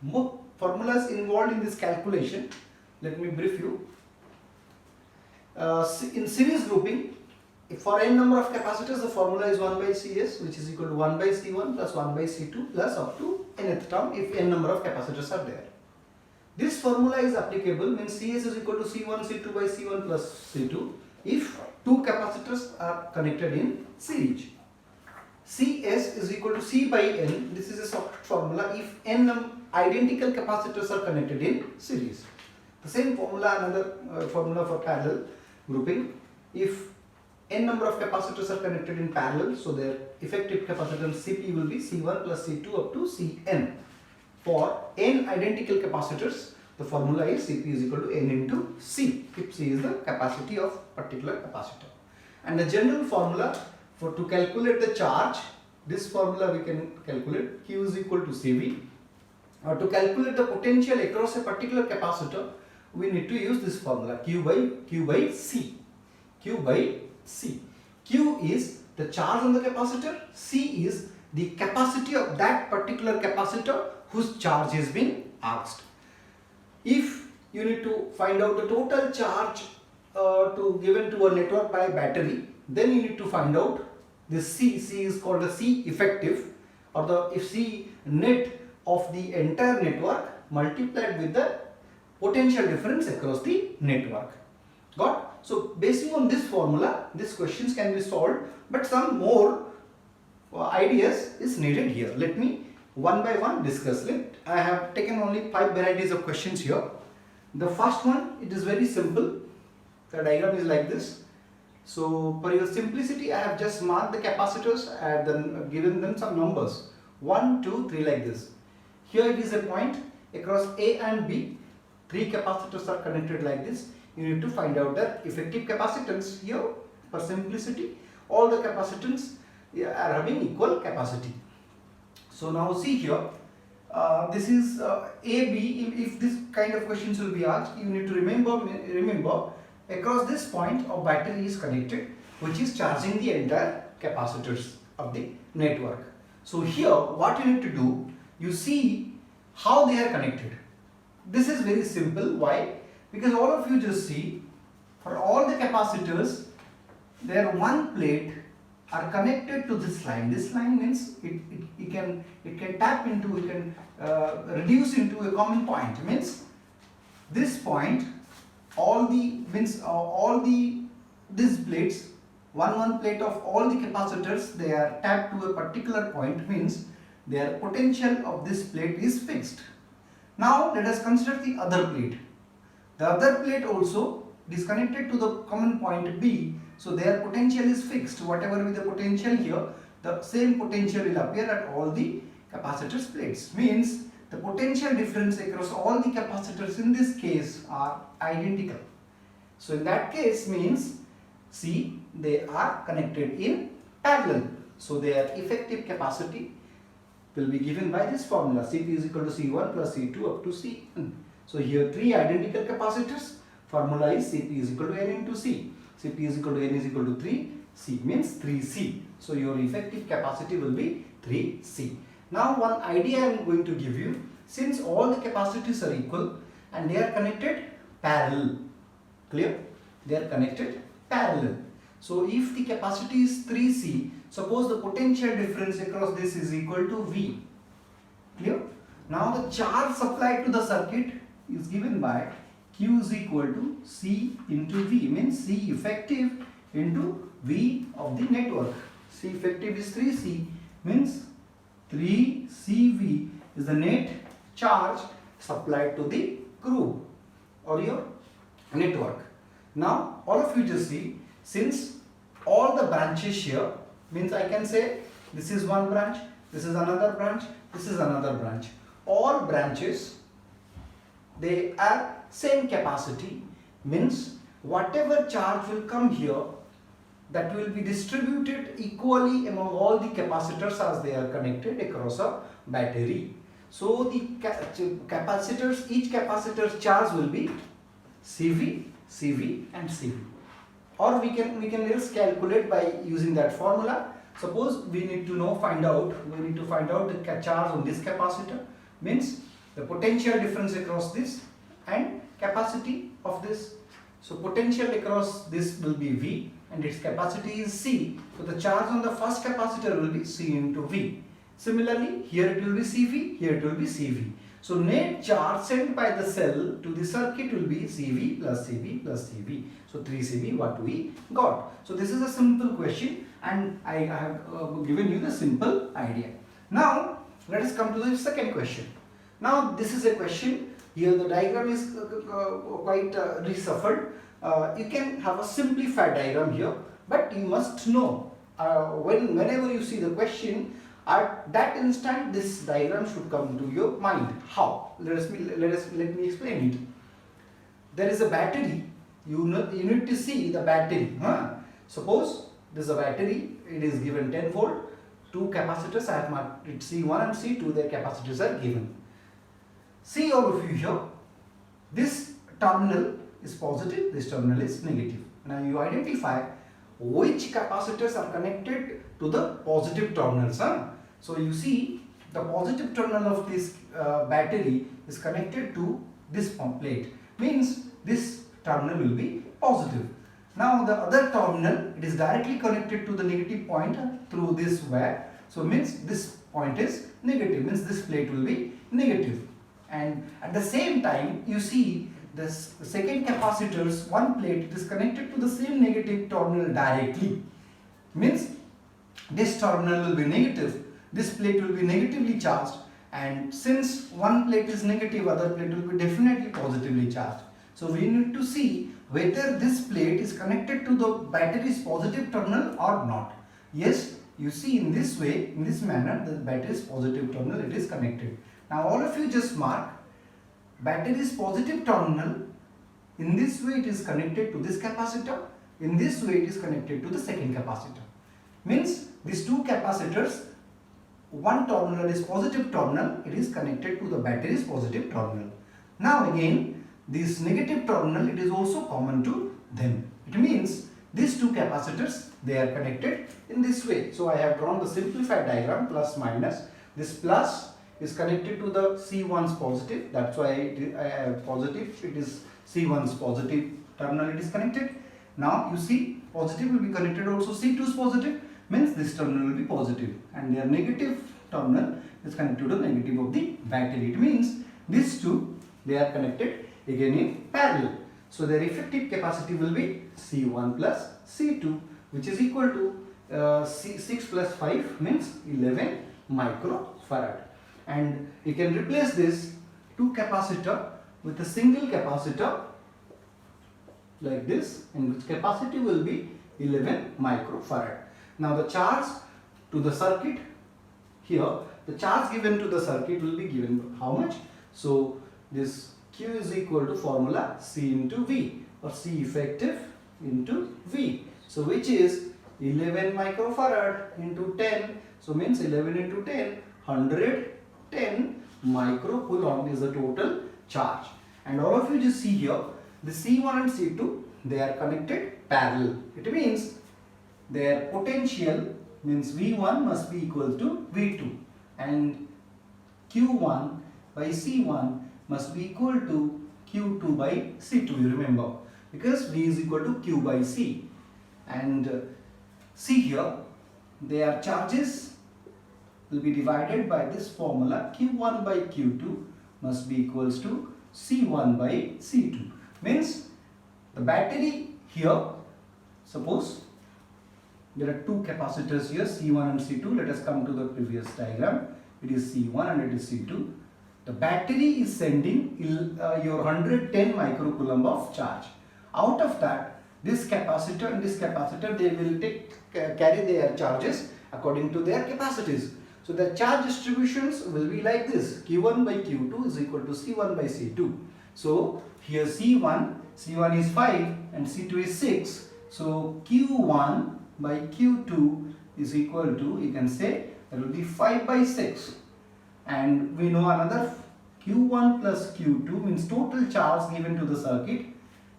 more formulas involved in this calculation. Let me brief you. In series grouping, if for n number of capacitors, the formula is 1 by Cs, which is equal to 1 by C1 plus 1 by C2 plus up to nth term if n number of capacitors are there. This formula is applicable, means Cs is equal to C1 C2 by C1 plus C2 if two capacitors are connected in series. Cs is equal to C by N. This is a short formula if n identical capacitors are connected in series. The same formula, another formula for parallel grouping. If n number of capacitors are connected in parallel, so their effective capacitance Cp will be C1 plus C2 up to Cn. For n identical capacitors, the formula is Cp is equal to n into C, if C is the capacity of particular capacitor. And the general formula for to calculate the charge, this formula we can calculate Q is equal to Cv. Or to calculate the potential across a particular capacitor, we need to use this formula Q by C. Q by C. Q is the charge on the capacitor, C is the capacity of that particular capacitor whose charge is being asked. If you need to find out the total charge given to a network by a battery, then you need to find out this C. C is called the C effective, or the if C net of the entire network multiplied with the potential difference across the network. Got? So basing on this formula, these questions can be solved, but some more ideas is needed here. Let me one by one discuss it. I have taken only 5 varieties of questions here. The first one, it is very simple. The diagram is like this. So for your simplicity, I have just marked the capacitors and then given them some numbers 1, 2, 3 like this. Here it is a point across A and B. 3 capacitors are connected like this. You need to find out the effective capacitance here. For simplicity, all the capacitance are having equal capacity. So now see here, this is A, B. If this kind of questions will be asked, you need to remember across this point a battery is connected, which is charging the entire capacitors of the network. So here what you need to do, you see how they are connected. This is very simple. Why? Because all of you just see, for all the capacitors, their one plate are connected to this line. This line means it can tap into, it can reduce into a common point. Means this point, these plates, one plate of all the capacitors, they are tapped to a particular point. Means their potential of this plate is fixed. Now let us consider the other plate. The other plate also is connected to the common point B, so their potential is fixed. Whatever be the potential here, the same potential will appear at all the capacitors plates. Means the potential difference across all the capacitors in this case are identical. So in that case means see, they are connected in parallel. So their effective capacity will be given by this formula. Cp is equal to C1 plus C2 up to Cn. So here 3 identical capacitors, formula is Cp is equal to N into C. Cp is equal to N is equal to 3, C means 3C. So your effective capacity will be 3C. Now one idea I am going to give you, since all the capacities are equal and they are connected parallel. Clear? They are connected parallel. So if the capacity is 3C, suppose the potential difference across this is equal to V. Clear? Now the charge supplied to the circuit is given by Q is equal to C into V, means C effective into V of the network. C effective is 3C, means 3CV is the net charge supplied to the group or your network. Now all of you just see, since all the branches here, means I can say this is one branch, this is another branch, this is another branch. All branches, they are same capacity, means whatever charge will come here, that will be distributed equally among all the capacitors as they are connected across a battery. So the capacitors, each capacitor's charge will be CV, CV and CV. Or we can just calculate by using that formula. Suppose we need to find out the charge on this capacitor, means the potential difference across this and capacity of this. So potential across this will be V and its capacity is C. So the charge on the first capacitor will be C into V. Similarly, here it will be CV, here it will be CV. So net charge sent by the cell to the circuit will be CV plus CV plus CV. So 3CV what we got. So this is a simple question and I have given you the simple idea. Now let us come to the second question. Now this is a question. Here the diagram is quite reshuffled. You can have a simplified diagram here, but you must know whenever you see the question, at that instant this diagram should come to your mind. How? Let me explain it. There is a battery. You need to see the battery. Suppose this is a battery. It is given 10 volt. Two capacitors. I have marked it C1 and C2. Their capacitors are given. See all of you here. This terminal is positive. This terminal is negative. Now you identify which capacitors are connected to the positive terminals. So you see the positive terminal of this battery is connected to this plate. Means this terminal will be positive. Now the other terminal, it is directly connected to the negative point through this wire. So means this point is negative. Means this plate will be negative. And at the same time you see this second capacitor's one plate, it is connected to the same negative terminal directly. Means this terminal will be negative. This plate will be negatively charged, and since one plate is negative, other plate will be definitely positively charged. So we need to see whether this plate is connected to the battery's positive terminal or not. Yes, you see in this way, in this manner, the battery's positive terminal, it is connected. Now all of you just mark battery's positive terminal. In this way it is connected to this capacitor. In this way it is connected to the second capacitor. Means these two capacitors, one terminal is positive terminal, it is connected to the battery's positive terminal. Now again, this negative terminal, it is also common to them. It means these two capacitors, they are connected in this way. So I have drawn the simplified diagram, plus minus. This plus is connected to the C1's positive, that's why I have positive, it is C1's positive terminal, it is connected. Now you see positive will be connected also C2's positive, means this terminal will be positive, and their negative terminal is connected to the negative of the battery. It means these two, they are connected again in parallel. So their effective capacity will be C1 plus C2, which is equal to 6 plus 5 means 11 microfarad. And you can replace this two capacitor with a single capacitor like this, and which capacity will be 11 microfarad. Now the charge to the circuit, here the charge given to the circuit will be given how much? So this Q is equal to formula C into V, or C effective into V. So which is 11 microfarad into 10. So means 11 into 10, 110 microcoulomb is the total charge. And all of you just see here, the C1 and C2, they are connected parallel. It means their potential, means V1 must be equal to V2, and Q1 by C1 must be equal to Q2 by C2, you remember, because V is equal to Q by C. And see here, their charges will be divided by this formula. Q1 by Q2 must be equals to C1 by C2. Means the battery here, suppose there are two capacitors here, C1 and C2. Let us come to the previous diagram. It is C1 and it is C2. The battery is sending your 110 microcoulomb of charge. Out of that, this capacitor and this capacitor, they will carry their charges according to their capacities. So the charge distributions will be like this. Q1 by Q2 is equal to C1 by C2. So here C1 is 5 and C2 is 6. So Q1 by Q2 is equal to, you can say, that will be 5 by 6. And we know another Q1 plus Q2 means total charge given to the circuit,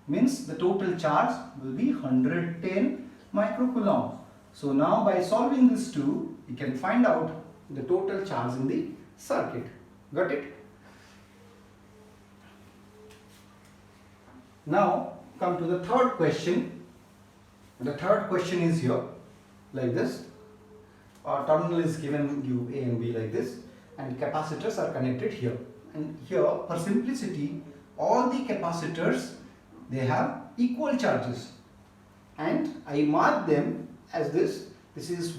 means the total charge will be 110 microcoulomb. So now by solving this two, you can find out the total charge in the circuit. Got it? Now come to the third question. The third question is here like this. Our terminal is given you A and B like this, and capacitors are connected here. And here, for simplicity, all the capacitors, they have equal charges, and I mark them as this. This is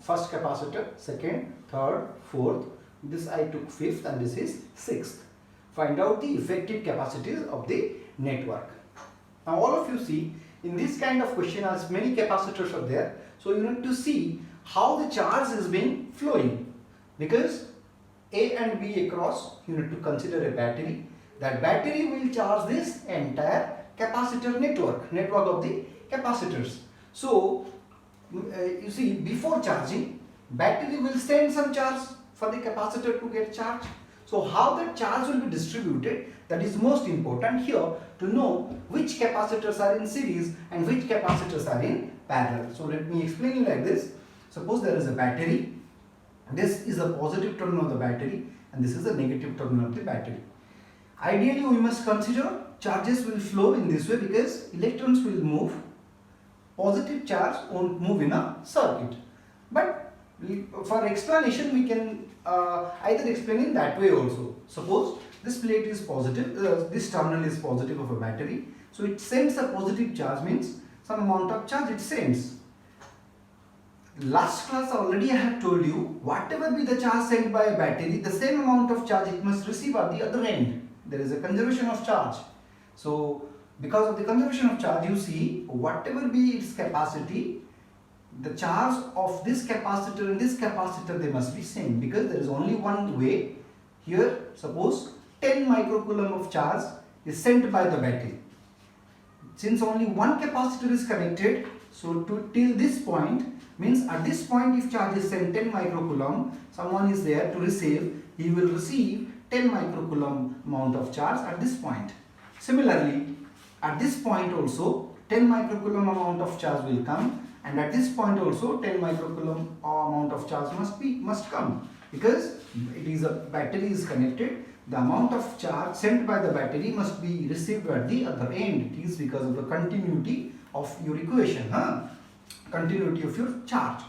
first capacitor, second, third, fourth. This I took fifth, and this is sixth. Find out the effective capacities of the network. Now all of you see, in this kind of question, as many capacitors are there, so you need to see how the charge is being flowing, because A and B across, you need to consider a battery. That battery will charge this entire capacitor network of the capacitors. So you see, before charging, battery will send some charge for the capacitor to get charged. So how that charge will be distributed, that is most important here, to know which capacitors are in series and which capacitors are in parallel. So let me explain it like this. Suppose there is a battery. This is a positive terminal of the battery, and this is a negative terminal of the battery. Ideally, we must consider charges will flow in this way, because electrons will move. Positive charge won't move in a circuit. But for explanation, we can either explain in that way also. Suppose this plate is positive, this terminal is positive of a battery. So it sends a positive charge, means some amount of charge it sends. Last class already I have told you, whatever be the charge sent by a battery, the same amount of charge it must receive at the other end. There is a conservation of charge. So because of the conservation of charge, you see, whatever be its capacity, the charge of this capacitor and this capacitor, they must be same, because there is only one way. Here suppose 10 microcoulomb of charge is sent by the battery. Since only one capacitor is connected, so till this point, means at this point if charge is sent 10 microcoulomb, someone is there to receive, he will receive 10 microcoulomb amount of charge at this point. Similarly, at this point also 10 microcoulomb amount of charge will come, and at this point also 10 microcoulomb amount of charge must come, because it is a battery is connected. The amount of charge sent by the battery must be received at the other end. It is because of the continuity of your equation, continuity of your charge.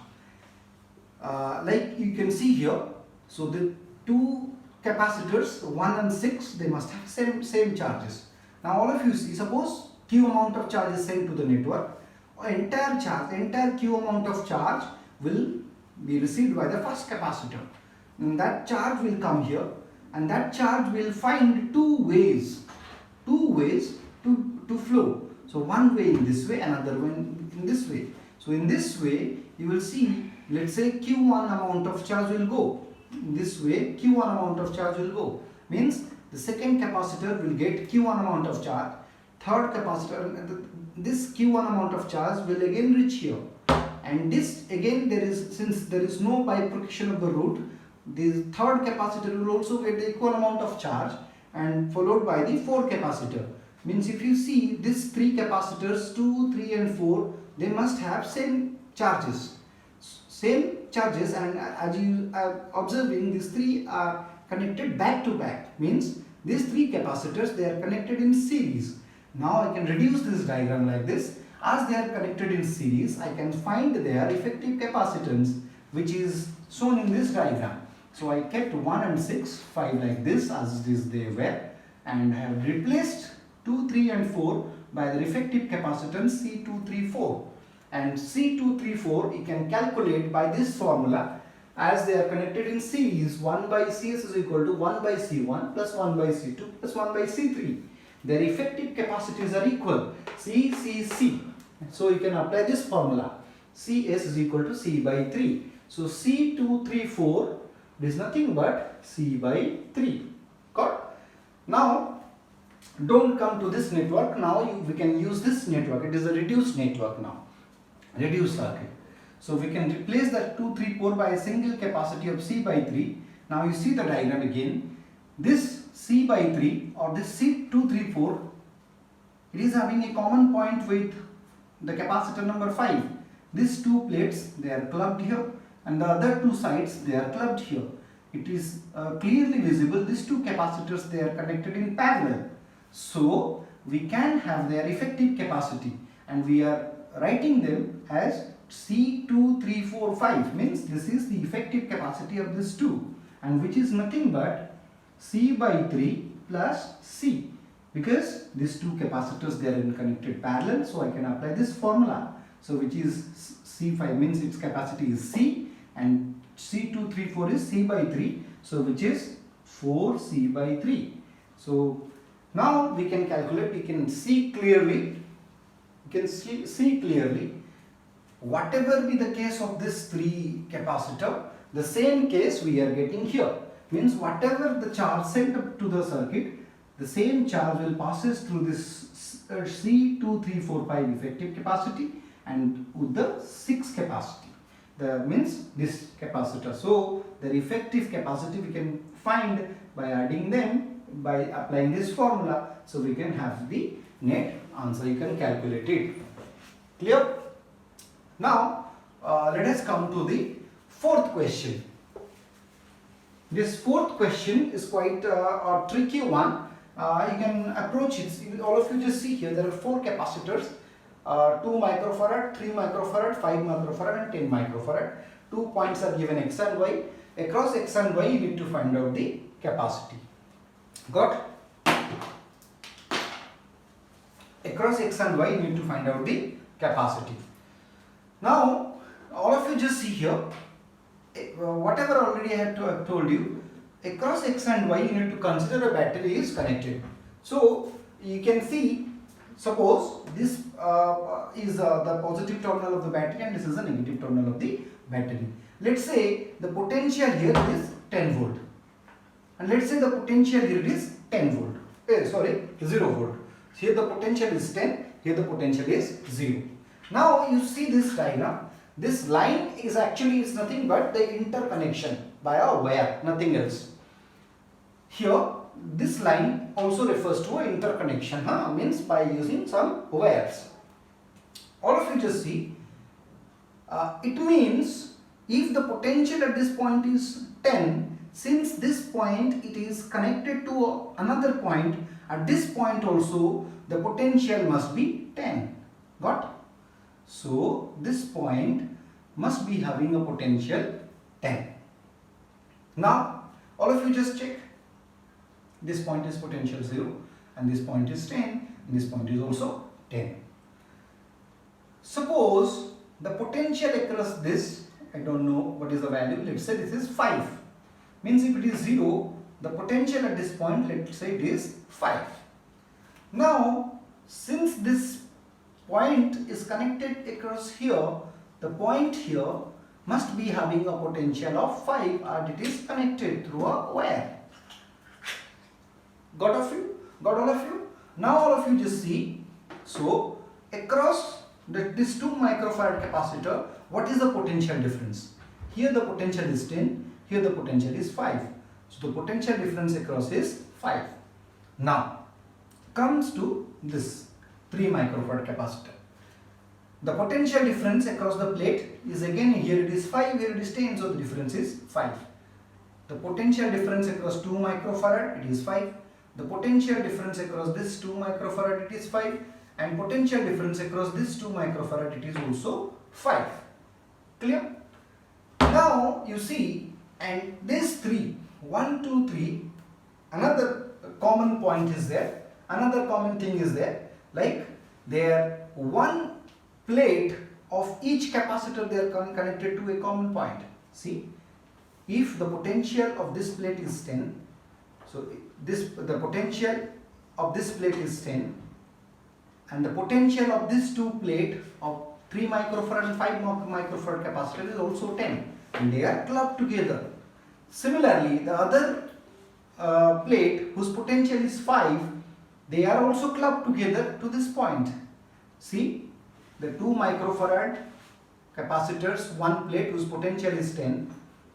Like you can see here, so the two capacitors 1 and 6, they must have same charges. Now all of you see, suppose Q amount of charge is sent to the network, entire Q amount of charge will be received by the first capacitor. And that charge will come here, and that charge will find two ways to flow. So one way in this way, another one in this way. So in this way, you will see, let's say Q1 amount of charge will go. In this way, Q1 amount of charge will go. Means the second capacitor will get Q1 amount of charge. Third capacitor, this Q1 amount of charge will again reach here. And this again, since there is no bifurcation of the root, the third capacitor will also get the equal amount of charge, and followed by the fourth capacitor. Means if you see these three capacitors 2, 3 and 4, they must have same charges. And as you are observing, these three are connected back to back. Means these three capacitors, they are connected in series. Now I can reduce this diagram like this. As they are connected in series, I can find their effective capacitance, which is shown in this diagram. So I kept 1 and 6, 5 like this, as it is they were, and have replaced 2, 3 and 4 by their effective capacitance C234. And C234 you can calculate by this formula. As they are connected in series, 1 by Cs is equal to 1 by C1 plus 1 by C2 plus 1 by C3. Their effective capacities are equal, C. So you can apply this formula. Cs is equal to C by 3. So C234 is nothing but C by 3. Got? Now don't come to this network. Now we can use this network. It is a reduced network now, reduced circuit. So we can replace that 234 by a single capacity of C by 3. Now you see the diagram again. This C by 3 or this C234, it is having a common point with the capacitor number 5. These two plates, they are clubbed here, and the other two sides, they are clubbed here. It is clearly visible, these two capacitors, they are connected in parallel. So we can have their effective capacity, and we are writing them as C2345, means this is the effective capacity of this 2, and which is nothing but C by 3 plus C, because these two capacitors, they are in connected parallel, so I can apply this formula. So which is C5 means its capacity is C, and C234 is C by 3, so which is 4C by 3. So now we can calculate, we can see clearly, whatever be the case of this 3 capacitor, the same case we are getting here. Means whatever the charge sent up to the circuit, the same charge will passes through this C2345 effective capacity and with the 6 capacity. The means this capacitor. So their effective capacity we can find by adding them, by applying this formula. So we can have the net answer. You can calculate it. Clear? Now let us come to the fourth question. This fourth question is quite a tricky one. You can approach it. All of you just see here, there are 4 capacitors, 2 microfarad, 3 microfarad, 5 microfarad and 10 microfarad. 2 points are given x and y. Across x and y you need to find out the capacity. Got? Across x and y you need to find out the capacity. Now all of you just see here, whatever already I have told you, across x and y you need to consider a battery is connected. So you can see, suppose this is the positive terminal of the battery and this is the negative terminal of the battery. Let's say the potential here is 10 volt, and let's say the potential here is 10 volt. 0 volt. Here the potential is 10, here the potential is 0. Now you see this diagram. This line is actually nothing but the interconnection by a wire, nothing else. Here this line also refers to an interconnection, means by using some wires. All of you just see, it means if the potential at this point is 10, since this point it is connected to another point, at this point also the potential must be 10. Got? So this point must be having a potential 10. Now all of you just check. This point is potential 0 and this point is 10 and this point is also 10. Suppose the potential across this, I don't know what is the value, let's say this is 5. Means if it is 0, the potential at this point, let's say it is 5. Now since this point is connected across here, the point here must be having a potential of 5 and it is connected through a wire. Got all of you? Now all of you just see, so across this 2 microfarad capacitor, what is the potential difference? Here the potential is 10, here the potential is 5. So the potential difference across is 5. Now comes to this 3 microfarad capacitor. The potential difference across the plate is again, here it is 5, here it is 10, so the difference is 5. The potential difference across 2 microfarad, it is 5. The potential difference across this 2 microfarad, it is 5. And potential difference across this 2 microfarad, it is also 5. Clear? Now you see, and this 3, 1, 2, 3, another common point is there, another common thing is there, like there one plate of each capacitor, they are connected to a common point. See, if the potential of this plate is 10, so the potential of this plate is 10 and the potential of this 2 plate of 3 microfarad and 5 microfarad capacitor is also 10, and they are clubbed together. Similarly, the other plate whose potential is 5, they are also clubbed together to this point. See, the 2 microfarad capacitors, one plate whose potential is 10,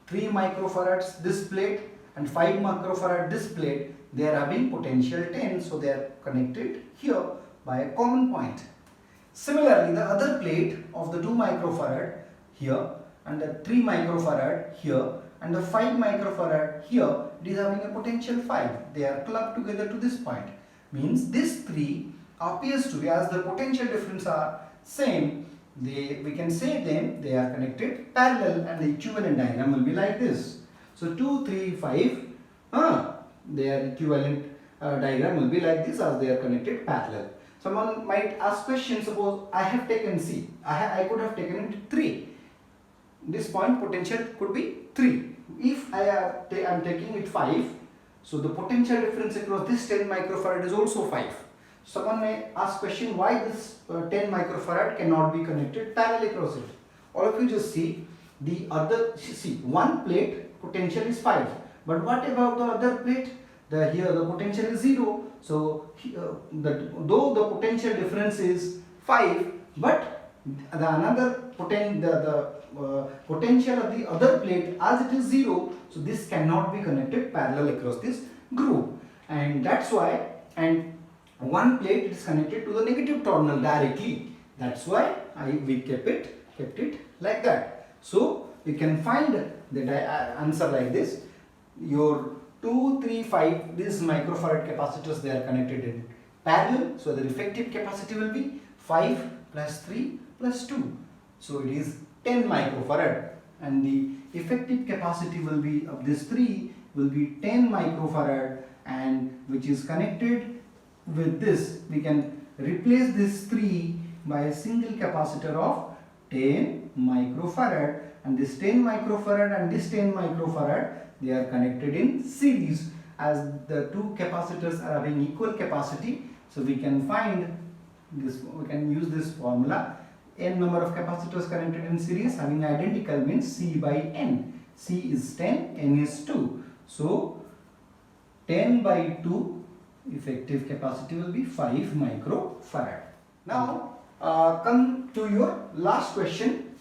3 microfarads this plate and 5 microfarad this plate, they are having potential 10, so they are connected here by a common point. Similarly, the other plate of the 2 microfarad here and the 3 microfarad here and the 5 microfarad here, it is having a potential 5. They are clubbed together to this point. means these three appears to be, as the potential difference are same, we can say them they are connected parallel, and the equivalent diagram will be like this. So 2, 3, 5, their equivalent diagram will be like this, as they are connected parallel. Someone might ask question, suppose I have taken C, I could have taken it 3. This point potential could be 3. If I am taking it 5, so the potential difference across this 10 microfarad is also 5. Someone may ask question, why this 10 microfarad cannot be connected parallel across it. All of you just see the other, see one plate potential is 5, but what about the other plate? Here the potential is 0. So though the potential difference is 5, but the potential of the other plate as it is 0, so this cannot be connected parallel across this group, and that's why, and one plate is connected to the negative terminal directly, that's why we kept it like that. So we can find the answer like this. Your 2, 3, 5, these microfarad capacitors, they are connected in parallel, so the effective capacity will be 5 plus 3 plus 2, so it is 10 microfarad, and the effective capacity will be of this 3 will be 10 microfarad, and which is connected with this. We can replace this 3 by a single capacitor of 10 microfarad, and this 10 microfarad and this 10 microfarad, they are connected in series, as the two capacitors are having equal capacity. So we can find this, we can use this formula, n number of capacitors connected in series having identical means C by n. C is 10, n is 2. So 10 by 2 effective capacity will be 5 microfarad. Now come to your last question,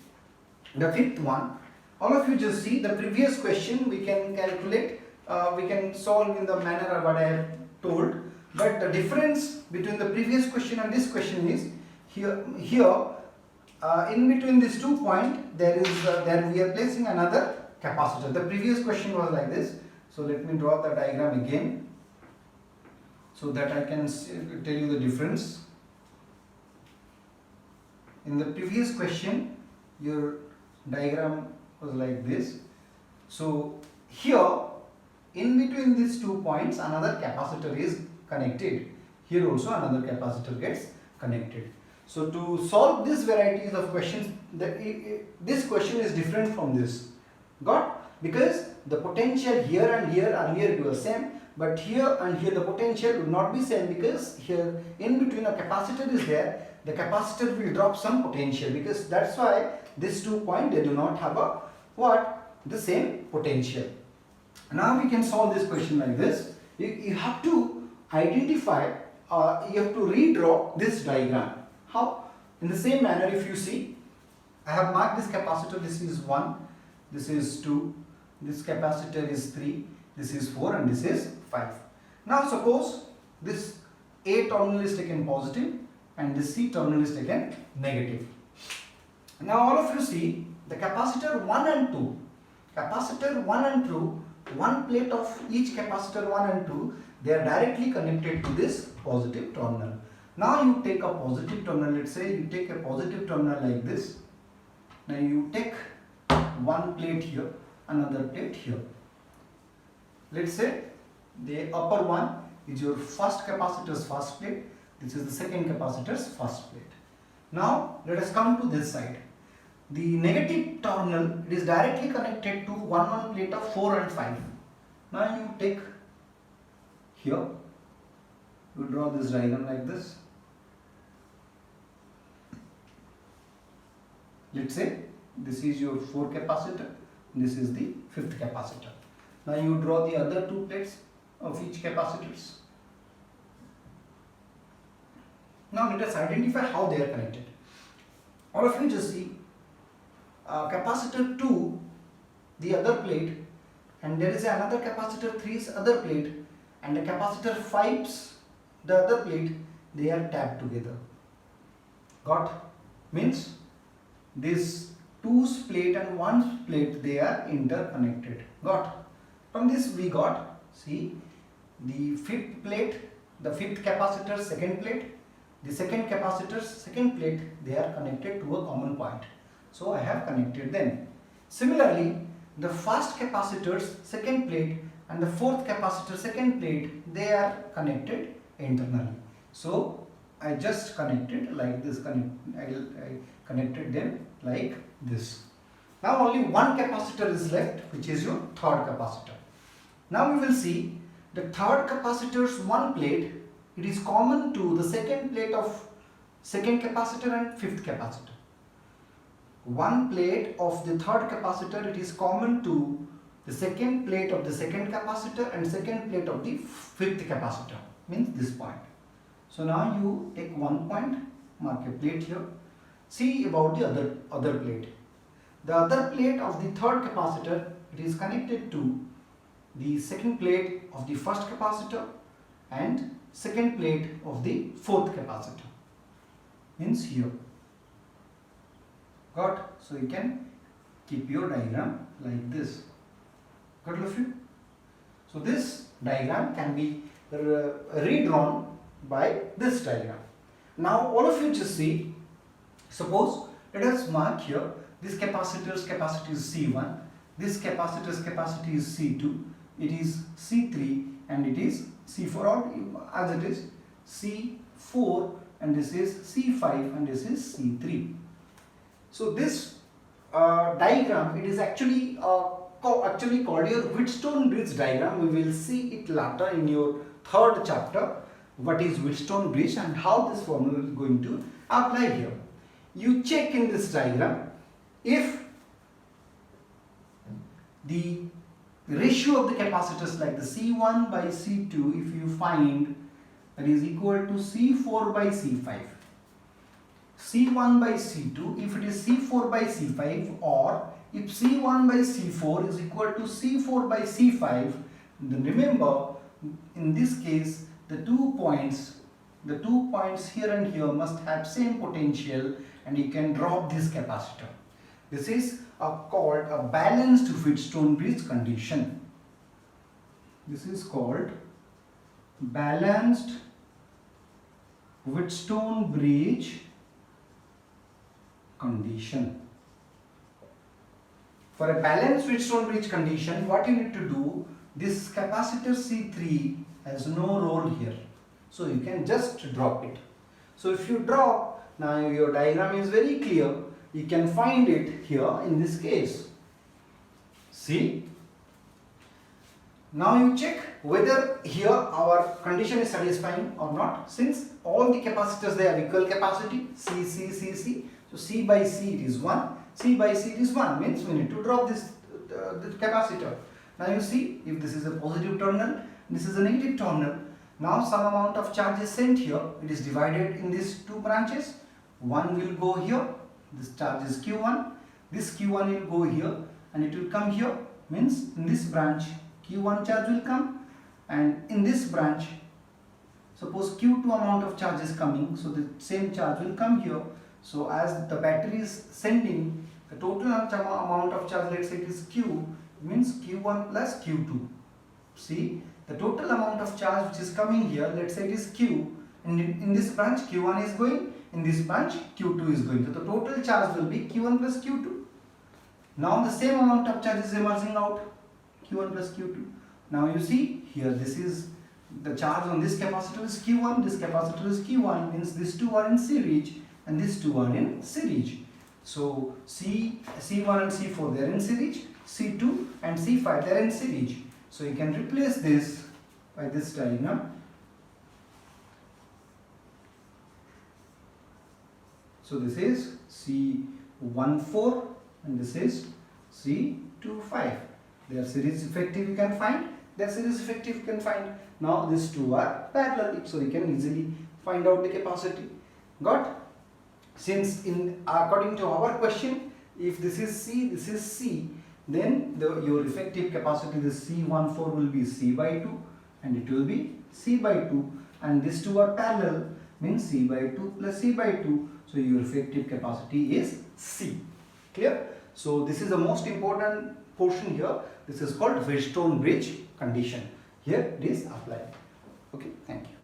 the fifth one. All of you just see the previous question we can calculate, we can solve in the manner what I have told, but the difference between the previous question and this question is here in between these 2 points there we are placing another capacitor. The previous question was like this, so let me draw the diagram again so that I can tell you the difference. In the previous question your diagram was like this. So here in between these 2 points another capacitor is connected. Here also another capacitor gets connected. So to solve this varieties of questions, this question is different from this. Got? Because the potential here and here earlier it was same, but here and here the potential would not be same, because here in between a capacitor is there, the capacitor will drop some potential, because that's why these 2 points they do not have a the same potential. Now we can solve this question like this. You have to identify, you have to redraw this diagram. How? In the same manner, if you see, I have marked this capacitor, this is 1, this is 2, this capacitor is 3, this is 4, and this is 5. Now suppose this A terminal is taken positive and this C terminal is taken negative. Now all of you see the capacitor 1 and 2, capacitor 1 and 2, one plate of each capacitor 1 and 2, they are directly connected to this positive terminal. Now you take a positive terminal, let's say you take a positive terminal like this. Now you take one plate here, another plate here. Let's say the upper one is your first capacitor's first plate, this is the second capacitor's first plate. Now let us come to this side. The negative terminal, it is directly connected to one plate of 4 and 5. Now you take here, you draw this diagram like this. Let's say this is your 4 capacitor, this is the 5th capacitor. Now you draw the other 2 plates of each capacitors. Now let us identify how they are connected. All of you just see capacitor 2, the other plate, and there is another capacitor 3's other plate, and the capacitor 5's the other plate, they are tapped together. Got? Means this 2's plate and 1's plate, they are interconnected. Got? From this we got, see, the 5th plate, the fifth capacitor's second plate, the second capacitor's second plate, they are connected to a common point. So I have connected them. Similarly, the first capacitor's second plate and the fourth capacitor's second plate, they are connected internally. So I just connected like this. I connected them like this. Now only one capacitor is left, which is your third capacitor. Now we will see the third capacitor's one plate. It is common to the second plate of second capacitor and fifth capacitor. One plate of the third capacitor, it is common to the second plate of the second capacitor and second plate of the fifth capacitor, means this point. So now you take one point, mark a plate here. See about the other plate. The other plate of the third capacitor, it is connected to the second plate of the first capacitor and second plate of the fourth capacitor, means here. Got? So you can keep your diagram like this. Got all of you? So this diagram can be redrawn by this diagram. Now all of you just see, suppose let us mark here this capacitor's capacity is C1, this capacitor's capacity is C2, it is C3 and it is C4, or as it is C4, and this is C5 and this is C3. So this diagram, it is actually called your Wheatstonebridge diagram. We will see it later in your third chapter, what is Wheatstonebridge and how this formula is going to apply here. You check in this diagram if the ratio of the capacitors like the C1 by C2, if you find that is equal to C4 by C5. C1 by C2, if it is C4 by C5, or if C1 by C4 is equal to C4 by C5, then remember in this case the two points here and here must have same potential and you can drop this capacitor. This is called a balanced Wheatstonebridge condition. This is called balanced Wheatstonebridge condition. For a balanced Wheatstonebridge condition, what you need to do, this capacitor C3 has no role here. So you can just drop it. So if you drop, now your diagram is very clear. You can find it here in this case. See? Now you check whether here our condition is satisfying or not. Since all the capacitors, they have equal capacity, C. So C by C it is 1, C by C it is 1, means we need to drop this capacitor. Now you see, if this is a positive terminal, this is a negative terminal. Now some amount of charge is sent here. It is divided in these two branches. One will go here. This charge is Q1. This Q1 will go here and it will come here. Means in this branch Q1 charge will come, and in this branch suppose Q2 amount of charge is coming. So the same charge will come here. So as the battery is sending the total amount of charge, let's say it is Q, means Q1 plus Q2. See, the total amount of charge which is coming here, let's say it is Q, and in this branch Q1 is going, in this branch Q2 is going. So the total charge will be Q1 plus Q2. Now the same amount of charge is emerging out, Q1 plus Q2. Now you see here, this is the charge on this capacitor is Q1, this capacitor is Q1, means these two are in series and these two are in series. So C1 and C4 they are in series, C2 and C5 they are in series. So you can replace this by this diagram. So this is C14 and this is C25. Their series effective you can find. Their series effective you can find. Now these two are parallel, so you can easily find out the capacity. Got? Since according to our question, if this is C, this is C, then your effective capacity, this C14 will be C by 2 and it will be C by 2, and these two are parallel, means C by 2 plus C by 2. So your effective capacity is C. Clear? So this is the most important portion here. This is called Wheatstonebridge condition. Here it is applied. Okay, thank you.